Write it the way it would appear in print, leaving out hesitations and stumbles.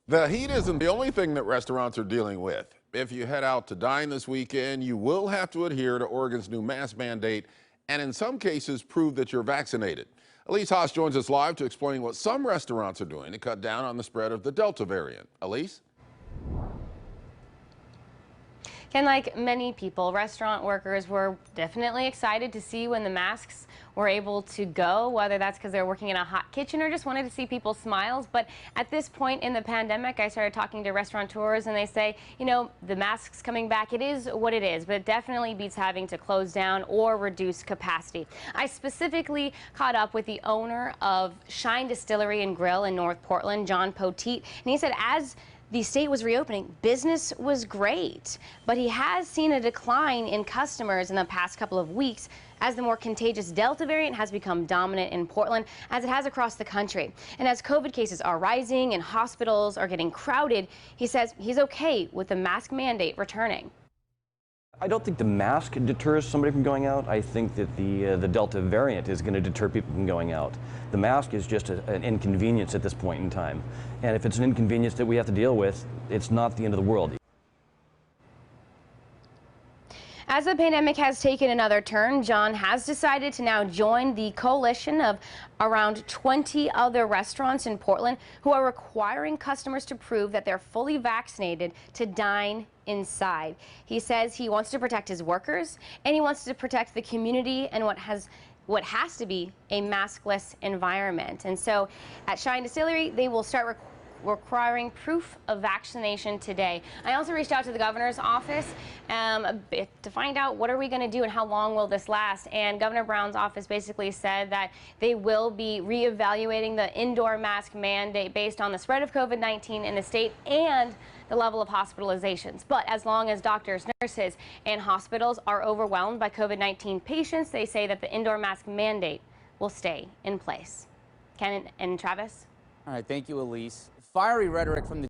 The heat isn't the only thing that restaurants are dealing with. If you head out to dine this weekend, you will have to adhere to Oregon's new mask mandate and in some cases prove that you're vaccinated. Elise Haas joins us live to explain what some restaurants are doing to cut down on the spread of the Delta variant. Elise? And like many people, restaurant workers were definitely excited to see when the masks were able to go, whether that's because they're working in a hot kitchen or just wanted to see people's smiles. But at this point in the pandemic, I started talking to restaurateurs and they say, you know, the masks coming back, it is what it is, but it definitely beats having to close down or reduce capacity. I specifically caught up with the owner of Shine Distillery and Grill in North Portland, John Poteet, and he said as the state was reopening, business was great, but he has seen a decline in customers in the past couple of weeks as the more contagious Delta variant has become dominant in Portland, as it has across the country. And as COVID cases are rising and hospitals are getting crowded, he says he's okay with the mask mandate returning. I don't think the mask deters somebody from going out. I think that the Delta variant is going to deter people from going out. The mask is just an inconvenience at this point in time. And if it's an inconvenience that we have to deal with, it's not the end of the world. As the pandemic has taken another turn, John has decided to now join the coalition of around 20 other restaurants in Portland who are requiring customers to prove that they're fully vaccinated to dine inside. He says he wants to protect his workers and he wants to protect the community and what has to be a maskless environment. And so at Shine Distillery, they will start requiring proof of vaccination today. I also reached out to the governor's office a bit to find out what are we going to do and how long will this last. And Governor Brown's office basically said that they will be reevaluating the indoor mask mandate based on the spread of COVID-19 in the state and the level of hospitalizations. But as long as doctors, nurses, and hospitals are overwhelmed by COVID-19 patients, they say that the indoor mask mandate will stay in place. Ken and Travis? All right, thank you, Elise. Fiery rhetoric from the